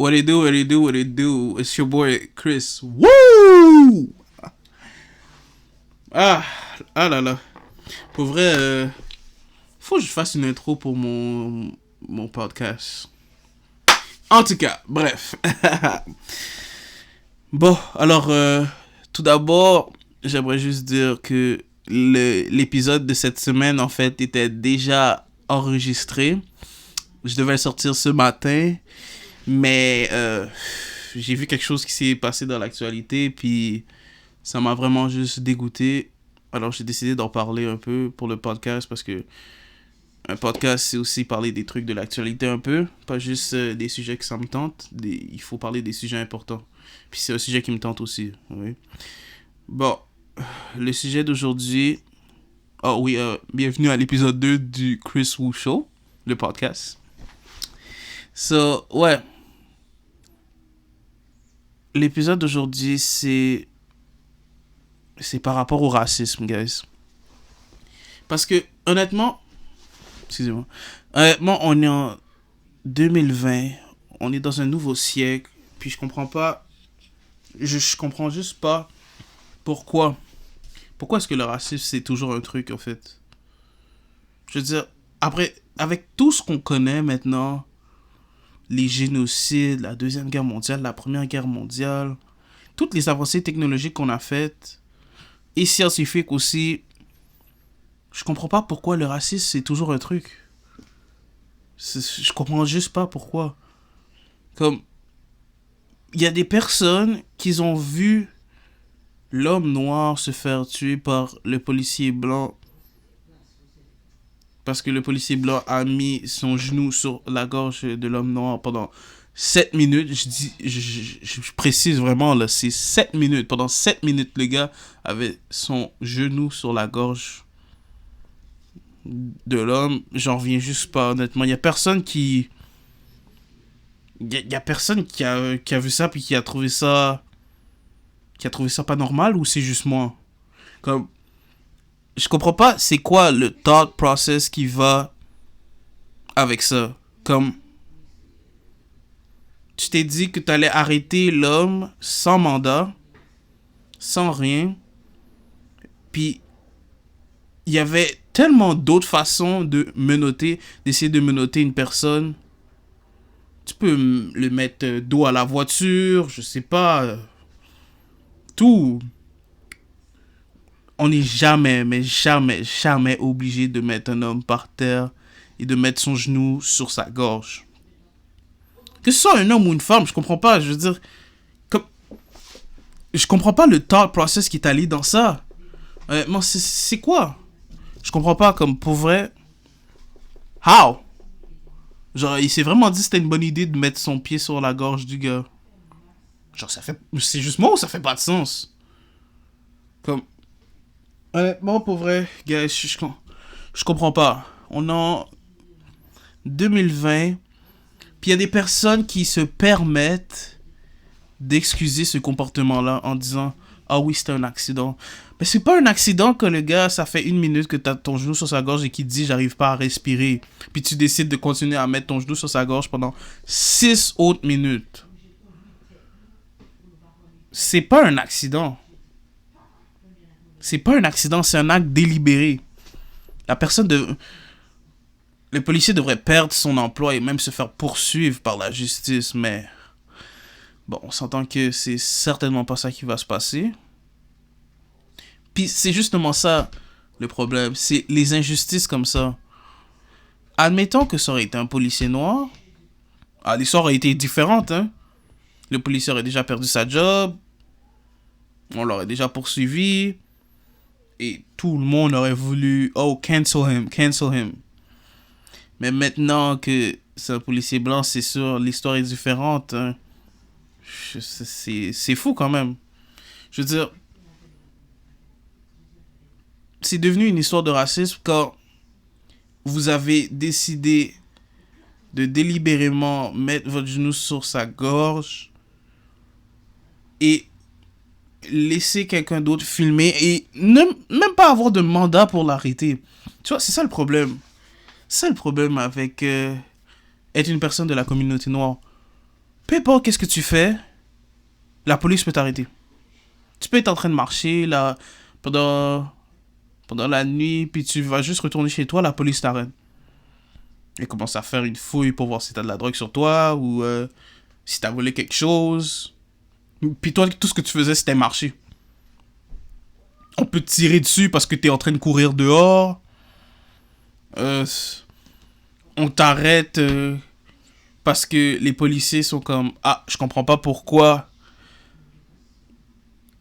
What it do, what it do, what it do. It's your boy Chris. Woo! Ah, ah là là. Pour vrai, faut que je fasse une intro pour mon podcast. En tout cas, bref. Bon, alors, tout d'abord, j'aimerais juste dire que l'épisode de cette semaine, en fait, était déjà enregistré. Je devais le sortir ce matin, mais j'ai vu quelque chose qui s'est passé dans l'actualité, puis ça m'a vraiment juste dégoûté. Alors j'ai décidé d'en parler un peu pour le podcast, parce que un podcast, c'est aussi parler des trucs de l'actualité un peu, pas juste des sujets que ça me tente. Il faut parler des sujets importants. Puis c'est un sujet qui me tente aussi, oui. Bon, le sujet d'aujourd'hui... Oh oui, bienvenue à l'épisode 2 du Chris Wu Show, le podcast. So, ouais. L'épisode d'aujourd'hui, c'est par rapport au racisme, guys. Parce que, honnêtement... Excusez-moi. Honnêtement, on est en 2020. On est dans un nouveau siècle. Puis je comprends pas... Je comprends juste pas pourquoi. Pourquoi est-ce que le racisme, c'est toujours un truc, en fait? Je veux dire, après, avec tout ce qu'on connaît maintenant, les génocides, la Deuxième Guerre mondiale, la Première Guerre mondiale, toutes les avancées technologiques qu'on a faites, et scientifiques aussi, je comprends pas pourquoi le racisme, c'est toujours un truc. Je comprends juste pas pourquoi. Comme, il y a des personnes qui ont vu l'homme noir se faire tuer par le policier blanc parce que le policier blanc a mis son genou sur la gorge de l'homme noir pendant 7 minutes. Je précise vraiment, là, c'est 7 minutes. Pendant 7 minutes, le gars avait son genou sur la gorge de l'homme. J'en reviens juste pas, honnêtement. Il y a personne qui... Il y a personne qui a vu ça puis qui a trouvé ça pas normal, ou c'est juste moi? Comme, je comprends pas c'est quoi le thought process qui va avec ça. Comme, tu t'es dit que t'allais arrêter l'homme sans mandat, sans rien, puis il y avait tellement d'autres façons d'essayer de menotter une personne. Tu peux le mettre dos à la voiture, je sais pas, tout. On n'est jamais, mais jamais, jamais obligé de mettre un homme par terre et de mettre son genou sur sa gorge. Que ce soit un homme ou une femme, je comprends pas. Je veux dire, comme, je comprends pas le thought process qui est allé dans ça. Moi, c'est quoi? Je comprends pas, comme, pour vrai. How? Genre, il s'est vraiment dit que c'était une bonne idée de mettre son pied sur la gorge du gars. Genre, c'est juste moi ou ça fait pas de sens? Comme, honnêtement, pour vrai, guys, je comprends pas. On est en 2020, puis il y a des personnes qui se permettent d'excuser ce comportement-là en disant « Ah oui, c'était un accident. » Mais c'est pas un accident que le gars, ça fait 1 minute que t'as ton genou sur sa gorge et qu'il te dit « J'arrive pas à respirer. » Puis tu décides de continuer à mettre ton genou sur sa gorge pendant 6 autres minutes. C'est pas un accident. C'est pas un accident, c'est un acte délibéré. Le policier devrait perdre son emploi et même se faire poursuivre par la justice, mais... Bon, on s'entend que c'est certainement pas ça qui va se passer. Puis c'est justement ça, le problème. C'est les injustices comme ça. Admettons que ça aurait été un policier noir. Ah, l'histoire aurait été différente, hein. Le policier aurait déjà perdu sa job. On l'aurait déjà poursuivi. Et tout le monde aurait voulu... Oh, cancel him. Mais maintenant que c'est un policier blanc, c'est sûr, l'histoire est différente. Hein. C'est fou quand même. Je veux dire... C'est devenu une histoire de racisme quand vous avez décidé de délibérément mettre votre genou sur sa gorge et laisser quelqu'un d'autre filmer et même pas avoir de mandat pour l'arrêter. Tu vois, c'est ça le problème. C'est ça le problème avec être une personne de la communauté noire. peu importe qu'est-ce que tu fais, la police peut t'arrêter. Tu peux être en train de marcher là, pendant la nuit, puis tu vas juste retourner chez toi, la police t'arrête. Et commence à faire une fouille pour voir si t'as de la drogue sur toi, ou si t'as volé quelque chose. Puis toi, tout ce que tu faisais, c'était marcher. On peut te tirer dessus parce que t'es en train de courir dehors. On t'arrête parce que les policiers sont comme... Ah, je comprends pas pourquoi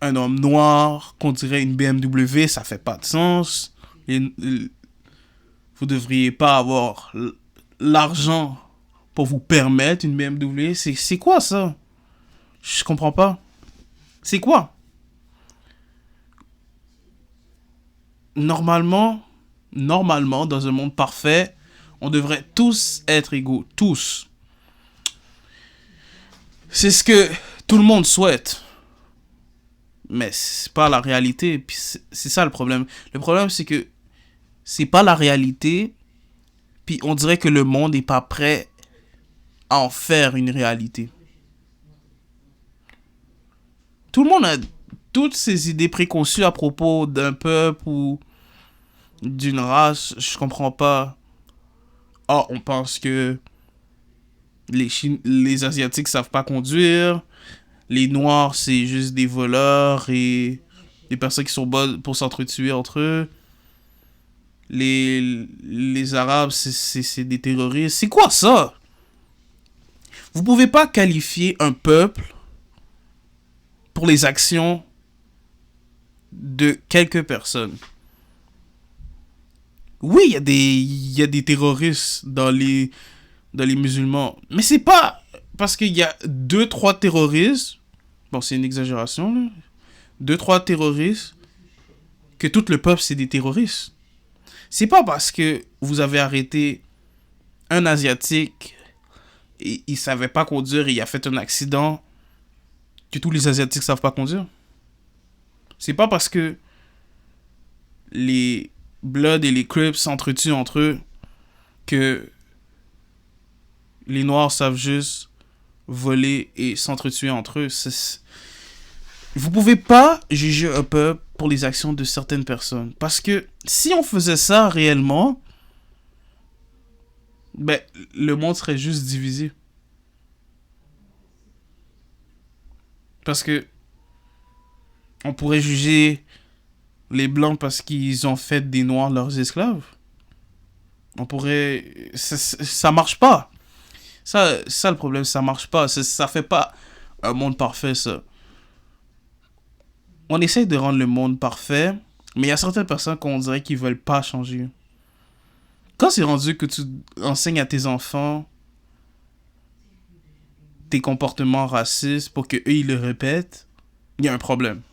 un homme noir conduirait une BMW, ça fait pas de sens. Vous devriez pas avoir l'argent pour vous permettre une BMW. C'est quoi ça? Je comprends pas. C'est quoi? Normalement, dans un monde parfait, on devrait tous être égaux. Tous. C'est ce que tout le monde souhaite. Mais c'est pas la réalité. Puis c'est ça le problème. Le problème, c'est que c'est pas la réalité. Puis on dirait que le monde n'est pas prêt à en faire une réalité. Tout le monde a toutes ces idées préconçues à propos d'un peuple ou d'une race. Je comprends pas. Ah, on pense que les Asiatiques savent pas conduire. Les Noirs, c'est juste des voleurs et des personnes qui sont bonnes pour s'entretuer entre eux. Les Arabes, c'est des terroristes. C'est quoi ça? Vous pouvez pas qualifier un peuple pour les actions de quelques personnes. Oui, il y a des terroristes dans les musulmans. Mais c'est pas parce qu'il y a 2-3 terroristes. Bon, c'est une exagération, là. 2-3 terroristes que tout le peuple, c'est des terroristes. C'est pas parce que vous avez arrêté un Asiatique et il savait pas conduire et il a fait un accident que tous les Asiatiques savent pas conduire. C'est pas parce que les Bloods et les Crips s'entretuent entre eux que les Noirs savent juste voler et s'entretuer entre eux. Vous pouvez pas juger un peuple pour les actions de certaines personnes. Parce que si on faisait ça réellement, ben, le monde serait juste divisé. Parce que on pourrait juger les Blancs parce qu'ils ont fait des Noirs leurs esclaves. On pourrait... Ça marche pas. Ça le problème, ça marche pas. Ça fait pas un monde parfait, ça. On essaye de rendre le monde parfait, mais il y a certaines personnes qu'on dirait qu'ils veulent pas changer. Quand c'est rendu que tu enseignes à tes enfants tes comportements racistes pour que eux ils le répètent, il y a un problème.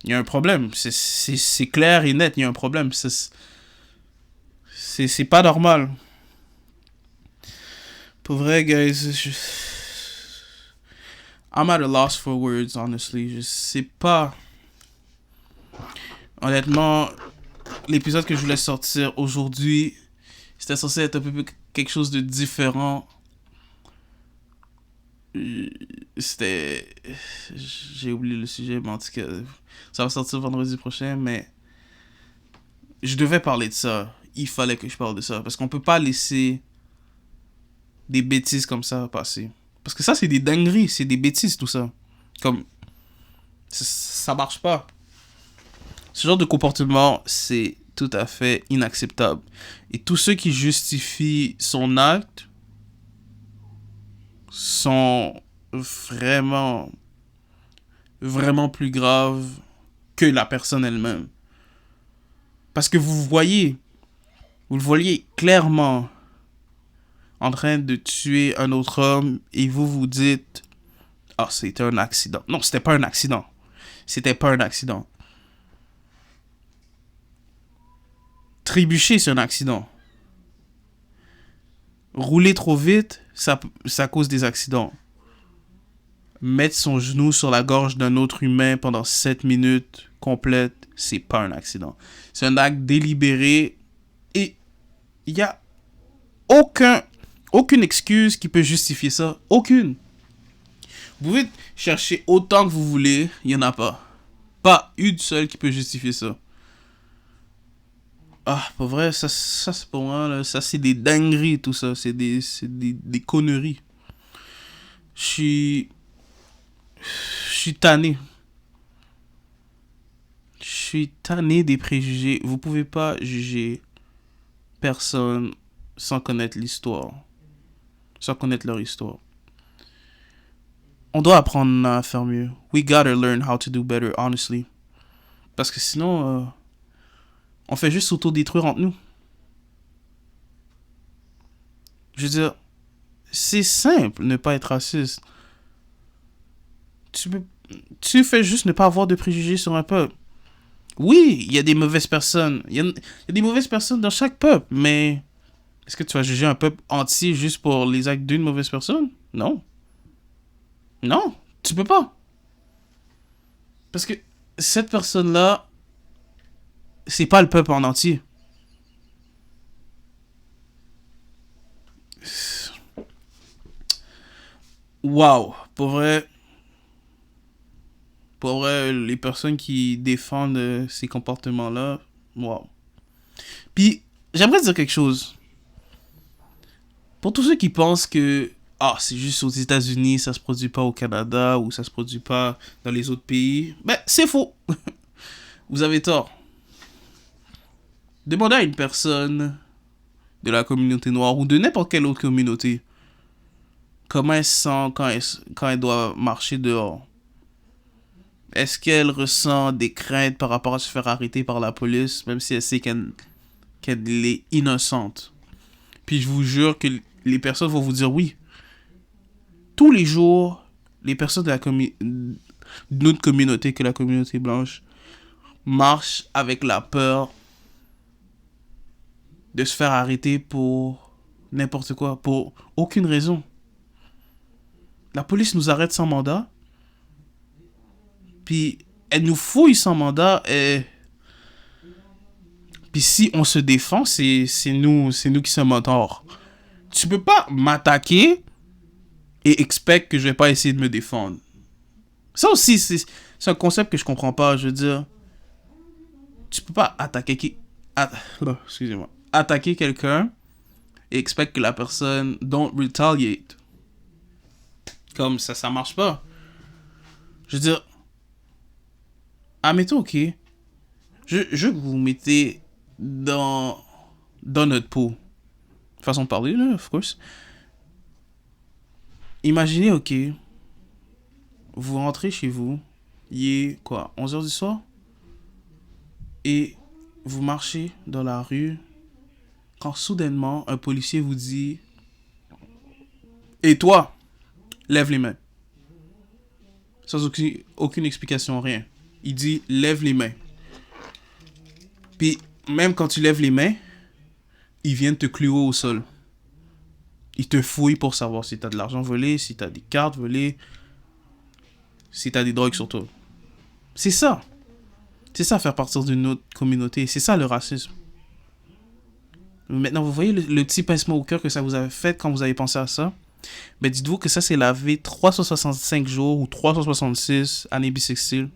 Il y a un problème. C'est clair et net, il y a un problème. C'est pas normal. Pour vrai, guys, I'm at a loss for words, honestly. Je sais pas. Honnêtement, l'épisode que je voulais sortir aujourd'hui, c'était censé être un peu quelque chose de différent. C'était... J'ai oublié le sujet, mais en tout cas, ça va sortir vendredi prochain, mais je devais parler de ça. Il fallait que je parle de ça, parce qu'on peut pas laisser des bêtises comme ça passer. Parce que ça, c'est des dingueries, c'est des bêtises, tout ça. Comme, ça marche pas. Ce genre de comportement, c'est tout à fait inacceptable. Et tous ceux qui justifient son acte sont vraiment, vraiment plus graves que la personne elle-même. Parce que vous le voyez clairement en train de tuer un autre homme et vous dites « Ah, c'était un accident. » Non, c'était pas un accident. C'était pas un accident. Trébucher, c'est un accident. Rouler trop vite, ça cause des accidents. Mettre son genou sur la gorge d'un autre humain pendant 7 minutes complètes, c'est pas un accident. C'est un acte délibéré et il y a Aucune excuse qui peut justifier ça. Aucune. Vous pouvez chercher autant que vous voulez, il n'y en a pas. Pas une seule qui peut justifier ça. Ah, pas vrai, ça c'est pour moi, là, ça c'est des dingueries, tout ça. C'est des conneries. Je suis. Je suis tanné. Je suis tanné des préjugés. Vous pouvez pas juger personne sans connaître l'histoire. Sans connaître leur histoire. On doit apprendre à faire mieux. We gotta learn how to do better, honestly. Parce que sinon, on fait juste s'auto-détruire entre nous. Je veux dire, c'est simple ne pas être raciste. Tu, peux, tu fais juste ne pas avoir de préjugés sur un peuple. Oui, il y a des mauvaises personnes. Il y a des mauvaises personnes dans chaque peuple. Mais est-ce que tu vas juger un peuple entier juste pour les actes d'une mauvaise personne? Non. Non, tu peux pas. Parce que cette personne-là, c'est pas le peuple en entier. Waouh, pour vrai, les personnes qui défendent ces comportements-là, waouh. Puis, j'aimerais dire quelque chose. Pour tous ceux qui pensent que c'est juste aux États-Unis, ça se produit pas au Canada ou ça se produit pas dans les autres pays, ben c'est faux. Vous avez tort. Demandez à une personne de la communauté noire ou de n'importe quelle autre communauté comment elle se sent quand elle doit marcher dehors. Est-ce qu'elle ressent des craintes par rapport à se faire arrêter par la police, même si elle sait qu'elle est innocente? Puis je vous jure que les personnes vont vous dire oui. Tous les jours, les personnes de notre communauté, que la communauté blanche, marchent avec la peur de se faire arrêter pour n'importe quoi, pour aucune raison. La police nous arrête sans mandat, puis elle nous fouille sans mandat, et puis si on se défend, c'est nous qui sommes en tort. Tu peux pas m'attaquer et expect que je vais pas essayer de me défendre. Ça aussi, c'est un concept que je comprends pas. Je veux dire, tu peux pas excusez-moi. Attaquer quelqu'un et expect que la personne don't retaliate. Comme ça marche pas. Je veux dire, admettons, ok, je veux que vous mettez dans notre peau. Façon de parler, là, of course. Imaginez, ok, vous rentrez chez vous, il est quoi, 11 heures du soir? Et vous marchez dans la rue, quand soudainement, un policier vous dit, et toi, lève les mains. Sans aucune explication, rien. Il dit, lève les mains. Puis, même quand tu lèves les mains, il vient te clouer au sol. Il te fouille pour savoir si t'as de l'argent volé, si t'as des cartes volées, si t'as des drogues sur toi. C'est ça. C'est ça, faire partie d'une autre communauté. C'est ça, le racisme. Maintenant, vous voyez le petit pincement au cœur que ça vous a fait quand vous avez pensé à ça? Ben, dites-vous que ça, c'est lavé 365 jours ou 366 années bissextiles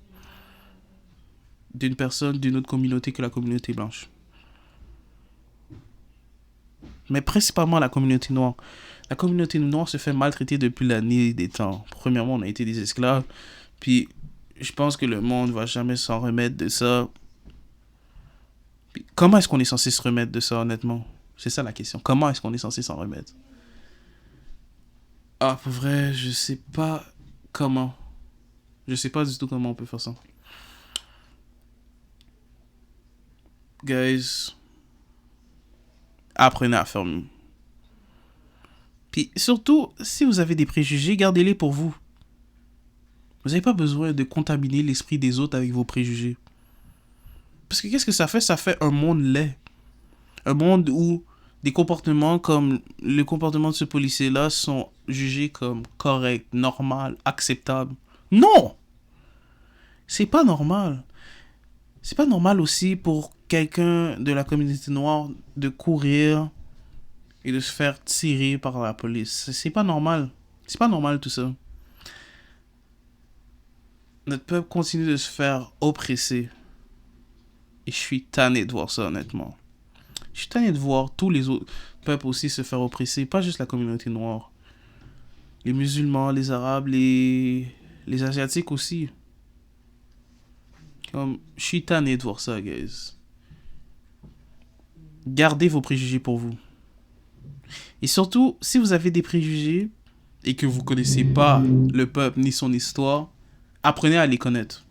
d'une personne d'une autre communauté que la communauté blanche. Mais principalement la communauté noire. La communauté noire se fait maltraiter depuis la nuit des temps. Premièrement, on a été des esclaves. Puis, je pense que le monde va jamais s'en remettre de ça. Puis, comment est-ce qu'on est censé se remettre de ça, honnêtement? C'est ça la question. Comment est-ce qu'on est censé s'en remettre? Ah, pour vrai, je sais pas comment. Je sais pas du tout comment on peut faire ça. Guys, apprenez à faire mieux. Puis surtout, si vous avez des préjugés, gardez-les pour vous. Vous n'avez pas besoin de contaminer l'esprit des autres avec vos préjugés. Parce que qu'est-ce que ça fait? Ça fait un monde laid. Un monde où des comportements comme le comportement de ce policier-là sont jugés comme corrects, normal, acceptables. Non! C'est pas normal. C'est pas normal aussi pour quelqu'un de la communauté noire de courir et de se faire tirer par la police. C'est pas normal. C'est pas normal tout ça. Notre peuple continue de se faire oppresser. Et je suis tanné de voir ça, honnêtement. Je suis tanné de voir tous les autres peuples aussi se faire oppresser. Pas juste la communauté noire. Les musulmans, les arabes, les asiatiques aussi. Comme, je suis tanné de voir ça, guys. Gardez vos préjugés pour vous. Et surtout, si vous avez des préjugés et que vous connaissez pas le peuple ni son histoire, apprenez à les connaître.